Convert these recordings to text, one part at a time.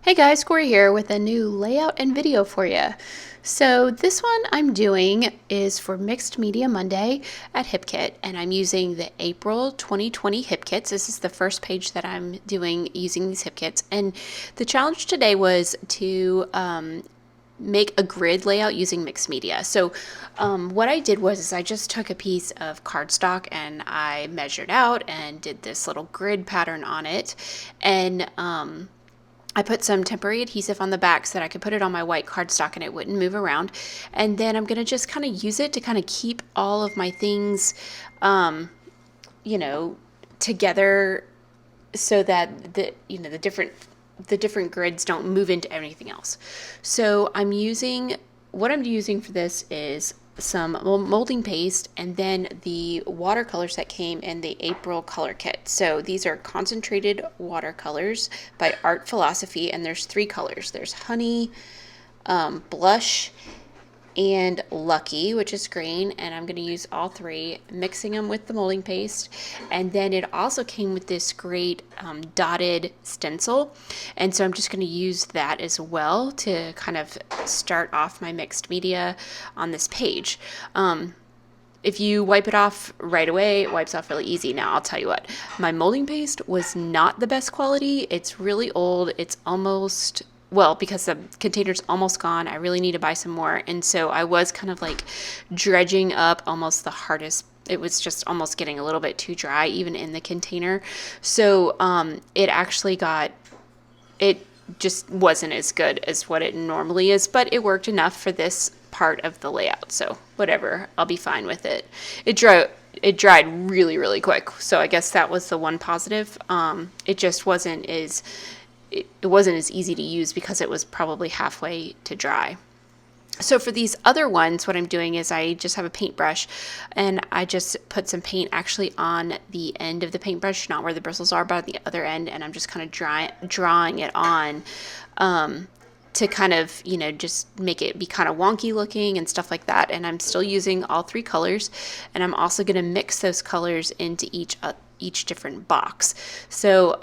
Hey guys, Corey here with a new layout and video for you. So this one I'm doing is for Mixed Media Monday at HipKit, and I'm using the April 2020 HipKits. This is the first page that I'm doing using these HipKits, and the challenge today was to make a grid layout using mixed media. So what I did was I just took a piece of cardstock and I measured out and did this little grid pattern on it, and I put some temporary adhesive on the back so that I could put it on my white cardstock and it wouldn't move around. And then I'm going to just kind of use it to kind of keep all of my things, you know, together so that the different grids don't move into anything else. So what I'm using for this is some molding paste and then the watercolors that came in the April color kit. So these are concentrated watercolors by Art Philosophy, and there's 3 colors. There's Honey, Blush, and Lucky, which is green, and I'm going to use all 3, mixing them with the molding paste. And then it also came with this great dotted stencil, and so I'm just going to use that as well to kind of start off my mixed media on this page. If you wipe it off right away, it wipes off really easy. Now, I'll tell you what, my molding paste was not the best quality. It's really old. It's almost, well, because the container's almost gone, I really need to buy some more. And so I was kind of like dredging up almost the hardest. It was just almost getting a little bit too dry, even in the container. So it just wasn't as good as what it normally is, but it worked enough for this part of the layout. So whatever, I'll be fine with it. It dried really, really quick. So I guess that was the one positive. It just wasn't as easy to use because it was probably halfway to dry. So for these other ones, what I'm doing is I just have a paintbrush and I just put some paint actually on the end of the paintbrush, not where the bristles are, but on the other end, and I'm just kind of drawing it on to kind of, just make it be kind of wonky looking and stuff like that. And I'm still using all 3 colors, and I'm also going to mix those colors into each different box. So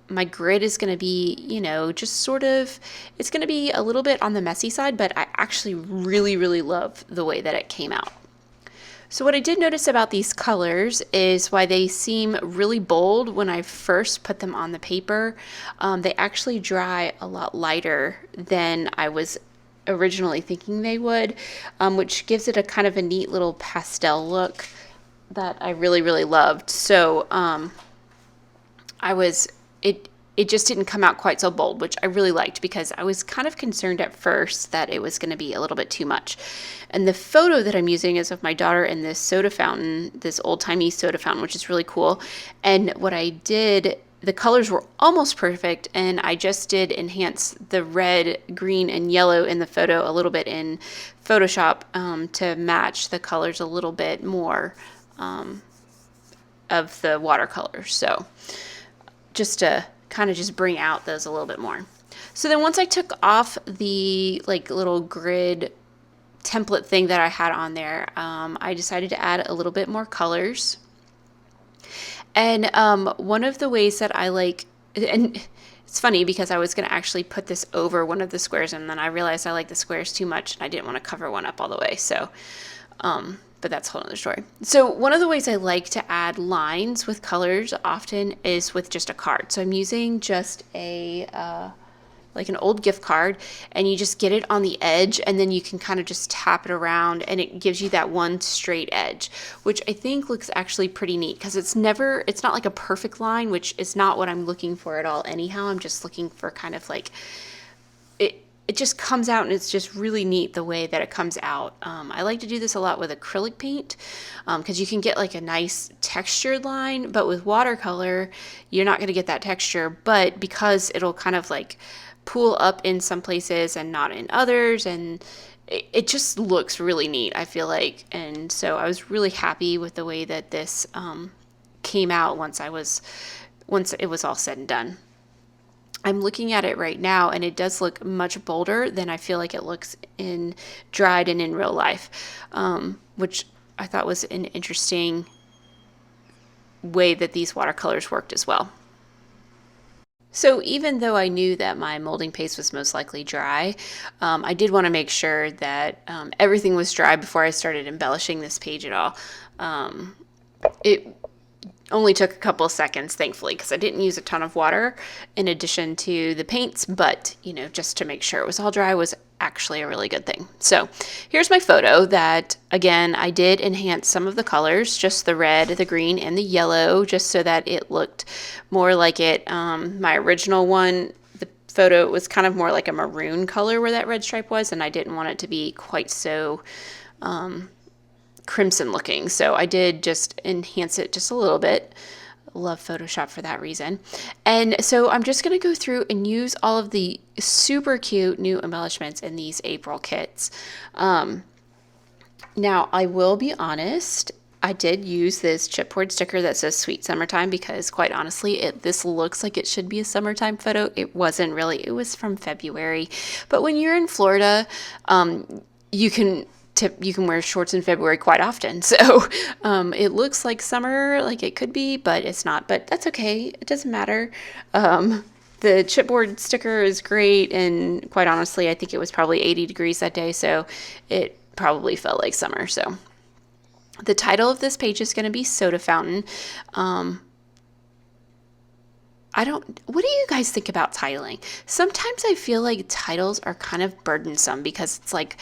my grid is going to be, just sort of, it's going to be a little bit on the messy side, but I actually really, really love the way that it came out. So what I did notice about these colors is why they seem really bold when I first put them on the paper. They actually dry a lot lighter than I was originally thinking they would, which gives it a kind of a neat little pastel look that I really, really loved. So it just didn't come out quite so bold, which I really liked because I was kind of concerned at first that it was going to be a little bit too much. And the photo that I'm using is of my daughter in this soda fountain, this old-timey soda fountain, which is really cool. And what I did, the colors were almost perfect, and I just did enhance the red, green, and yellow in the photo a little bit in Photoshop to match the colors a little bit more of the watercolors. So just to kind of just bring out those a little bit more. So then once I took off the little grid template thing that I had on there, I decided to add a little bit more colors. And one of the ways that I like, and it's funny because I was going to actually put this over one of the squares, and then I realized I like the squares too much and I didn't want to cover one up all the way. So but that's a whole other story. So one of the ways I like to add lines with colors often is with just a card. So I'm using just like an old gift card, and you just get it on the edge, and then you can kind of just tap it around, and it gives you that one straight edge, which I think looks actually pretty neat because it's not like a perfect line, which is not what I'm looking for at all anyhow. I'm just looking for kind of like it just comes out, and it's just really neat the way that it comes out. I like to do this a lot with acrylic paint because you can get like a nice textured line, but with watercolor, you're not going to get that texture. But because it'll kind of like pool up in some places and not in others, and it just looks really neat, I feel like. And so I was really happy with the way that this came out once it was all said and done. I'm looking at it right now, and it does look much bolder than I feel like it looks in dried and in real life, which I thought was an interesting way that these watercolors worked as well. So even though I knew that my molding paste was most likely dry, I did want to make sure that everything was dry before I started embellishing this page at all. It only took a couple of seconds, thankfully, because I didn't use a ton of water in addition to the paints, but, you know, just to make sure it was all dry was actually a really good thing. So here's my photo that, again, I did enhance some of the colors, just the red, the green, and the yellow, just so that it looked more like it. My original one, the photo was kind of more like a maroon color where that red stripe was, and I didn't want it to be quite so crimson looking, so I did just enhance it just a little bit. Love Photoshop for that reason. And so I'm just going to go through and use all of the super cute new embellishments in these April kits. Now I will be honest, I did use this chipboard sticker that says Sweet Summertime because, quite honestly, this looks like it should be a summertime photo. It wasn't really. It was from February. But when you're in Florida, you can wear shorts in February quite often. So it looks like summer, like it could be, but it's not. But that's okay. It doesn't matter. The chipboard sticker is great. And quite honestly, I think it was probably 80 degrees that day. So it probably felt like summer. So the title of this page is going to be Soda Fountain. What do you guys think about titling? Sometimes I feel like titles are kind of burdensome because it's like,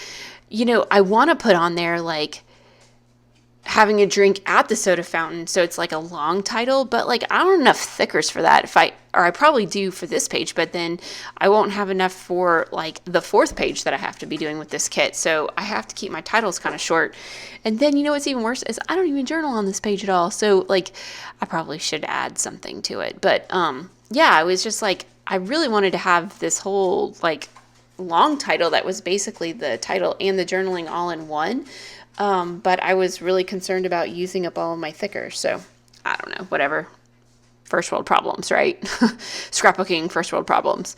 you know, I want to put on there like having a drink at the soda fountain, so it's like a long title, but like I don't have enough thickers for that. I probably do for this page, but then I won't have enough for like the fourth page that I have to be doing with this kit. So I have to keep my titles kind of short. And then, you know, what's even worse is I don't even journal on this page at all. So like I probably should add something to it. But yeah, I was just like, I really wanted to have this whole like long title that was basically the title and the journaling all in one. But I was really concerned about using up all of my thickers. So I don't know, whatever. First world problems, right? Scrapbooking, first world problems.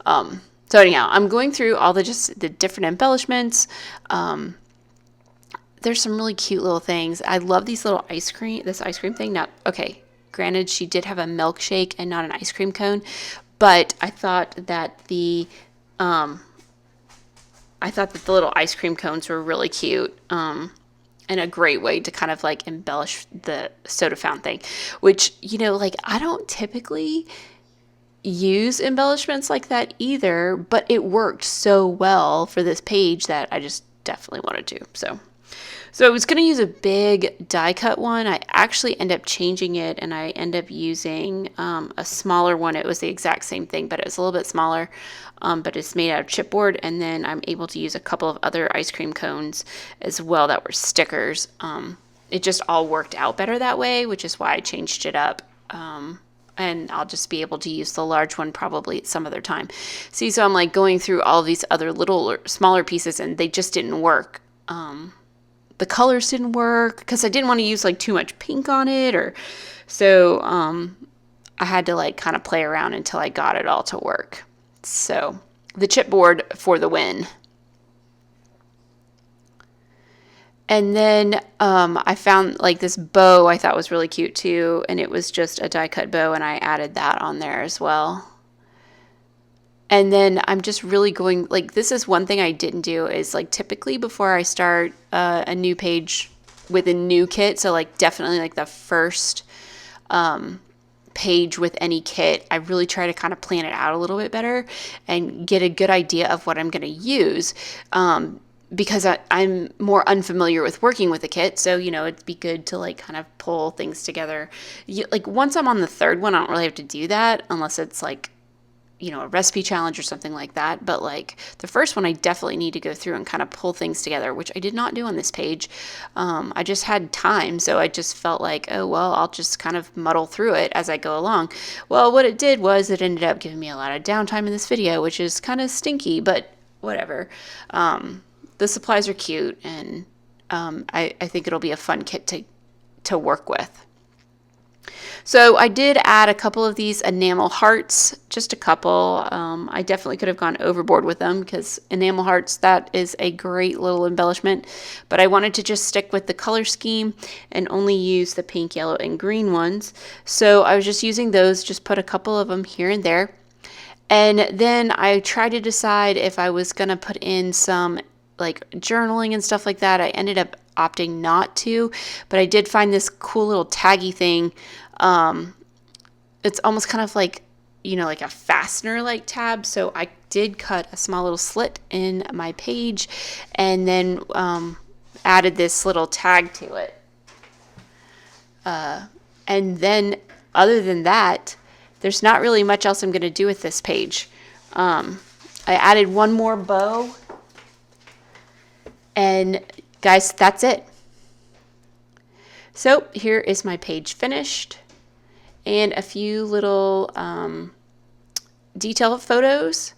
So anyhow, I'm going through all the different embellishments. There's some really cute little things. I love these little this ice cream thing. Now, okay, granted, she did have a milkshake and not an ice cream cone, but I thought that the little ice cream cones were really cute, and a great way to kind of like embellish the soda fountain thing, which, you know, like I don't typically use embellishments like that either, but it worked so well for this page that I just definitely wanted to. So I was going to use a big die cut one. I actually end up changing it and I end up using a smaller one. It was the exact same thing, but it was a little bit smaller, but it's made out of chipboard. And then I'm able to use a couple of other ice cream cones as well that were stickers. It just all worked out better that way, which is why I changed it up. And I'll just be able to use the large one probably at some other time. See, so I'm like going through all these other little or smaller pieces and they just didn't work. The colors didn't work because I didn't want to use like too much pink on it, so I had to like kind of play around until I got it all to work. So the chipboard for the win. And then I found like this bow I thought was really cute too, and it was just a die cut bow, and I added that on there as well. And then I'm just really going, like, this is one thing I didn't do is, like, typically before I start a new page with a new kit, so, like, definitely, like, the first page with any kit, I really try to kind of plan it out a little bit better and get a good idea of what I'm going to use, because I'm more unfamiliar with working with a kit, so, you know, it'd be good to, like, kind of pull things together. Like, once I'm on the third one, I don't really have to do that unless it's, like, you know, a recipe challenge or something like that. But like the first one, I definitely need to go through and kind of pull things together, which I did not do on this page. I just had time. So I just felt like, oh, well, I'll just kind of muddle through it as I go along. Well, what it did was it ended up giving me a lot of downtime in this video, which is kind of stinky, but whatever. The supplies are cute, and I think it'll be a fun kit to work with. So I did add a couple of these enamel hearts, just a couple. I definitely could have gone overboard with them because enamel hearts, that is a great little embellishment. But I wanted to just stick with the color scheme and only use the pink, yellow, and green ones. So I was just using those, just put a couple of them here and there. And then I tried to decide if I was going to put in some like journaling and stuff like that. I ended up opting not to, but I did find this cool little taggy thing. It's almost kind of like, like a fastener like tab. So I did cut a small little slit in my page and then added this little tag to it. And then other than that, there's not really much else I'm going to do with this page. I added one more bow. And guys, that's it. So here is my page finished. And a few little detail photos.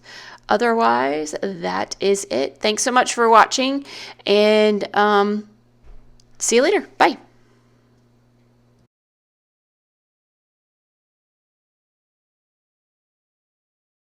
Otherwise, that is it. Thanks so much for watching. And see you later. Bye.